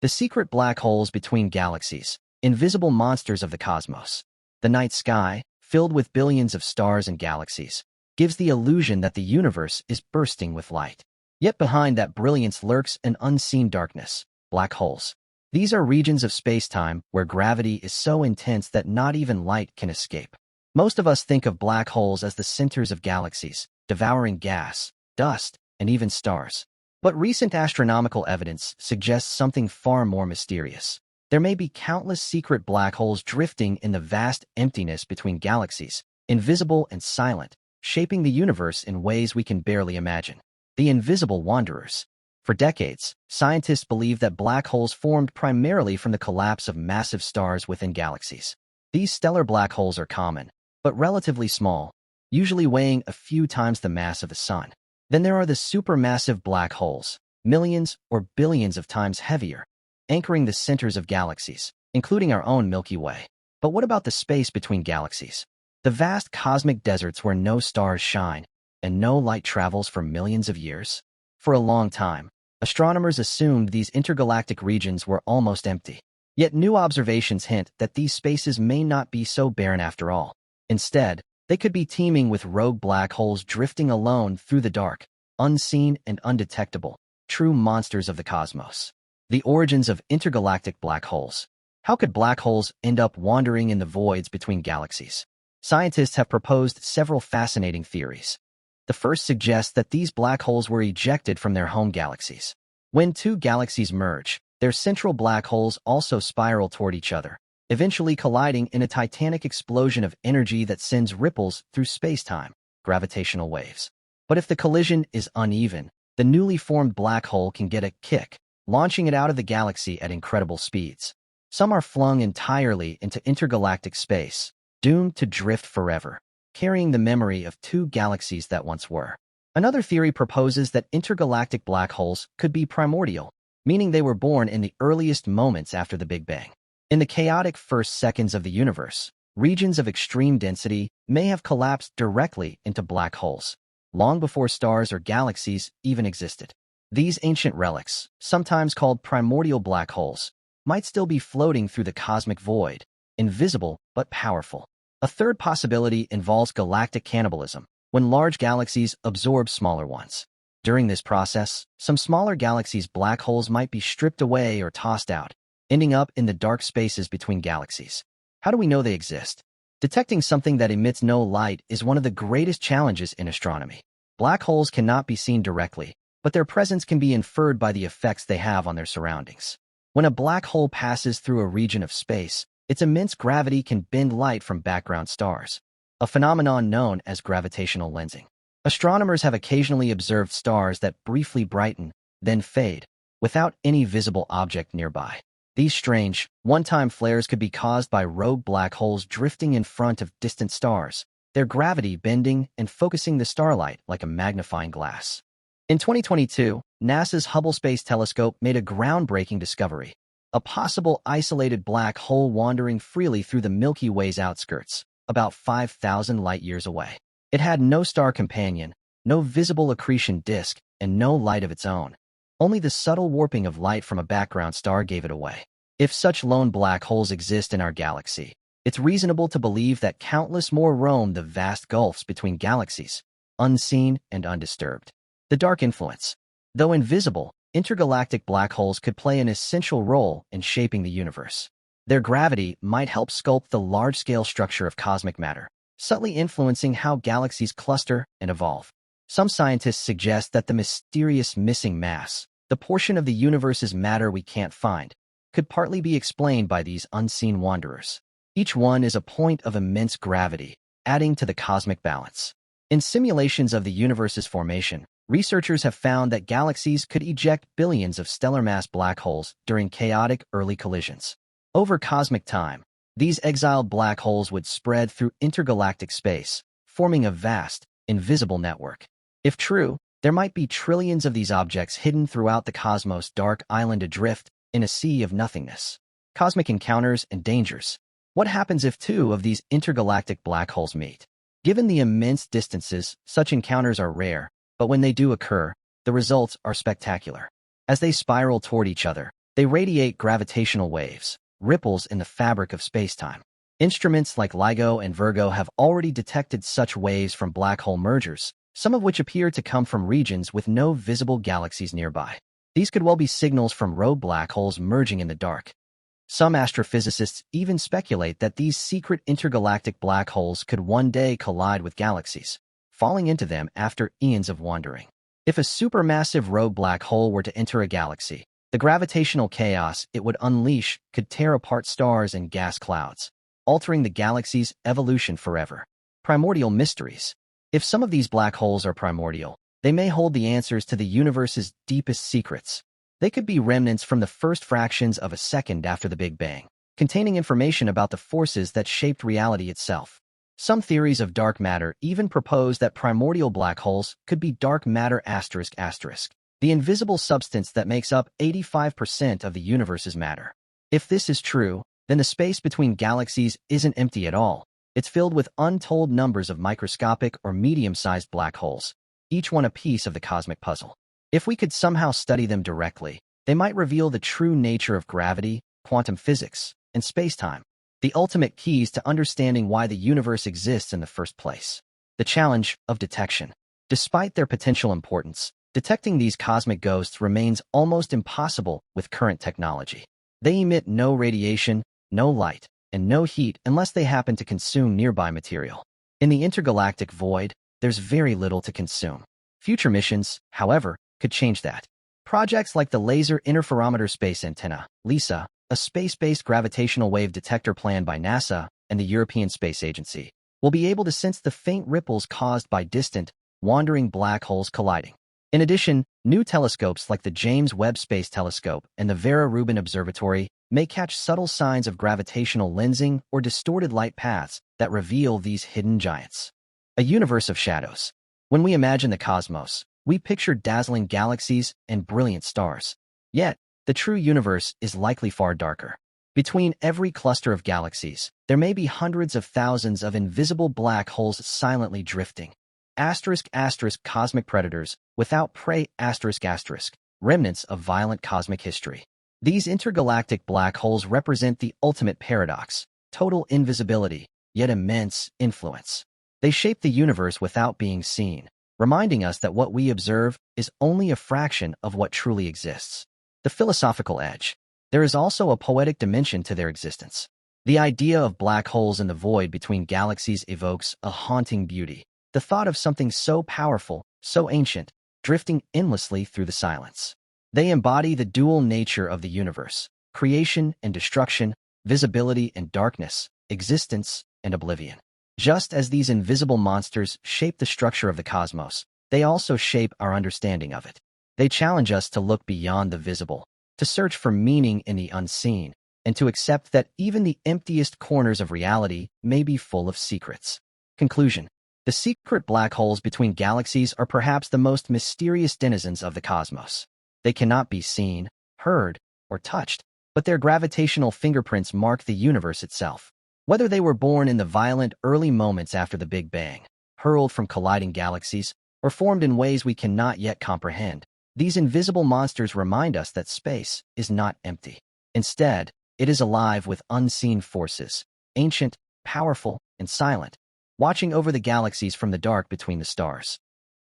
The secret black holes between galaxies, invisible monsters of the cosmos. The night sky, filled with billions of stars and galaxies, gives the illusion that the universe is bursting with light. Yet behind that brilliance lurks an unseen darkness, black holes. These are regions of space-time where gravity is so intense that not even light can escape. Most of us think of black holes as the centers of galaxies, devouring gas, dust, and even stars. But recent astronomical evidence suggests something far more mysterious. There may be countless secret black holes drifting in the vast emptiness between galaxies, invisible and silent, shaping the universe in ways we can barely imagine. The invisible wanderers. For decades, scientists believed that black holes formed primarily from the collapse of massive stars within galaxies. These stellar black holes are common, but relatively small, usually weighing a few times the mass of the Sun. Then there are the supermassive black holes, millions or billions of times heavier, anchoring the centers of galaxies, including our own Milky Way. But what about the space between galaxies? The vast cosmic deserts where no stars shine and no light travels for millions of years? For a long time, astronomers assumed these intergalactic regions were almost empty. Yet new observations hint that these spaces may not be so barren after all. Instead, they could be teeming with rogue black holes drifting alone through the dark, unseen and undetectable, true monsters of the cosmos. The origins of intergalactic black holes. How could black holes end up wandering in the voids between galaxies? Scientists have proposed several fascinating theories. The first suggests that these black holes were ejected from their home galaxies. When two galaxies merge, their central black holes also spiral toward each other, eventually colliding in a titanic explosion of energy that sends ripples through space-time, gravitational waves. But if the collision is uneven, the newly formed black hole can get a kick, launching it out of the galaxy at incredible speeds. Some are flung entirely into intergalactic space, doomed to drift forever, carrying the memory of two galaxies that once were. Another theory proposes that intergalactic black holes could be primordial, meaning they were born in the earliest moments after the Big Bang. In the chaotic first seconds of the universe, regions of extreme density may have collapsed directly into black holes, long before stars or galaxies even existed. These ancient relics, sometimes called primordial black holes, might still be floating through the cosmic void, invisible but powerful. A third possibility involves galactic cannibalism, when large galaxies absorb smaller ones. During this process, some smaller galaxies' black holes might be stripped away or tossed out, ending up in the dark spaces between galaxies. How do we know they exist? Detecting something that emits no light is one of the greatest challenges in astronomy. Black holes cannot be seen directly, but their presence can be inferred by the effects they have on their surroundings. When a black hole passes through a region of space, its immense gravity can bend light from background stars, a phenomenon known as gravitational lensing. Astronomers have occasionally observed stars that briefly brighten, then fade, without any visible object nearby. These strange, one-time flares could be caused by rogue black holes drifting in front of distant stars, their gravity bending and focusing the starlight like a magnifying glass. In 2022, NASA's Hubble Space Telescope made a groundbreaking discovery, a possible isolated black hole wandering freely through the Milky Way's outskirts, about 5,000 light-years away. It had no star companion, no visible accretion disk, and no light of its own. Only the subtle warping of light from a background star gave it away. If such lone black holes exist in our galaxy, it's reasonable to believe that countless more roam the vast gulfs between galaxies, unseen and undisturbed. The dark influence. Though invisible, intergalactic black holes could play an essential role in shaping the universe. Their gravity might help sculpt the large-scale structure of cosmic matter, subtly influencing how galaxies cluster and evolve. Some scientists suggest that the mysterious missing mass, the portion of the universe's matter we can't find, could partly be explained by these unseen wanderers. Each one is a point of immense gravity, adding to the cosmic balance. In simulations of the universe's formation, researchers have found that galaxies could eject billions of stellar mass black holes during chaotic early collisions. Over cosmic time, these exiled black holes would spread through intergalactic space, forming a vast, invisible network. If true, there might be trillions of these objects hidden throughout the cosmos' dark island adrift in a sea of nothingness. Cosmic encounters and dangers. What happens if two of these intergalactic black holes meet? Given the immense distances, such encounters are rare, but when they do occur, the results are spectacular. As they spiral toward each other, They radiate gravitational waves, ripples in the fabric of spacetime. Instruments like LIGO and Virgo have already detected such waves from black hole mergers, some of which appear to come from regions with no visible galaxies nearby. These could well be signals from rogue black holes merging in the dark. Some astrophysicists even speculate that these secret intergalactic black holes could one day collide with galaxies, falling into them after eons of wandering. If a supermassive rogue black hole were to enter a galaxy, the gravitational chaos it would unleash could tear apart stars and gas clouds, altering the galaxy's evolution forever. Primordial mysteries. If some of these black holes are primordial, they may hold the answers to the universe's deepest secrets. They could be remnants from the first fractions of a second after the Big Bang, containing information about the forces that shaped reality itself. Some theories of dark matter even propose that primordial black holes could be dark matter ***, the invisible substance that makes up 85% of the universe's matter. If this is true, then the space between galaxies isn't empty at all. It's filled with untold numbers of microscopic or medium-sized black holes, each one a piece of the cosmic puzzle. If we could somehow study them directly, they might reveal the true nature of gravity, quantum physics, and spacetime, the ultimate keys to understanding why the universe exists in the first place. The challenge of detection. Despite their potential importance, detecting these cosmic ghosts remains almost impossible with current technology. They emit no radiation, no light, and no heat unless they happen to consume nearby material. In the intergalactic void, there's very little to consume. Future missions, however, could change that. Projects like the Laser Interferometer Space Antenna, LISA, a space-based gravitational wave detector planned by NASA and the European Space Agency, will be able to sense the faint ripples caused by distant, wandering black holes colliding. In addition, new telescopes like the James Webb Space Telescope and the Vera Rubin Observatory may catch subtle signs of gravitational lensing or distorted light paths that reveal these hidden giants. A universe of shadows. When we imagine the cosmos, we picture dazzling galaxies and brilliant stars. Yet, the true universe is likely far darker. Between every cluster of galaxies, there may be hundreds of thousands of invisible black holes silently drifting. ***, cosmic predators, without prey ***, remnants of violent cosmic history. These intergalactic black holes represent the ultimate paradox, total invisibility, yet immense influence. They shape the universe without being seen, reminding us that what we observe is only a fraction of what truly exists. The philosophical edge. There is also a poetic dimension to their existence. The idea of black holes in the void between galaxies evokes a haunting beauty. The thought of something so powerful, so ancient, drifting endlessly through the silence. They embody the dual nature of the universe, creation and destruction, visibility and darkness, existence and oblivion. Just as these invisible monsters shape the structure of the cosmos, they also shape our understanding of it. They challenge us to look beyond the visible, to search for meaning in the unseen, and to accept that even the emptiest corners of reality may be full of secrets. Conclusion. The secret black holes between galaxies are perhaps the most mysterious denizens of the cosmos. They cannot be seen, heard, or touched, but their gravitational fingerprints mark the universe itself. Whether they were born in the violent early moments after the Big Bang, hurled from colliding galaxies, or formed in ways we cannot yet comprehend, these invisible monsters remind us that space is not empty. Instead, it is alive with unseen forces, ancient, powerful, and silent, watching over the galaxies from the dark between the stars.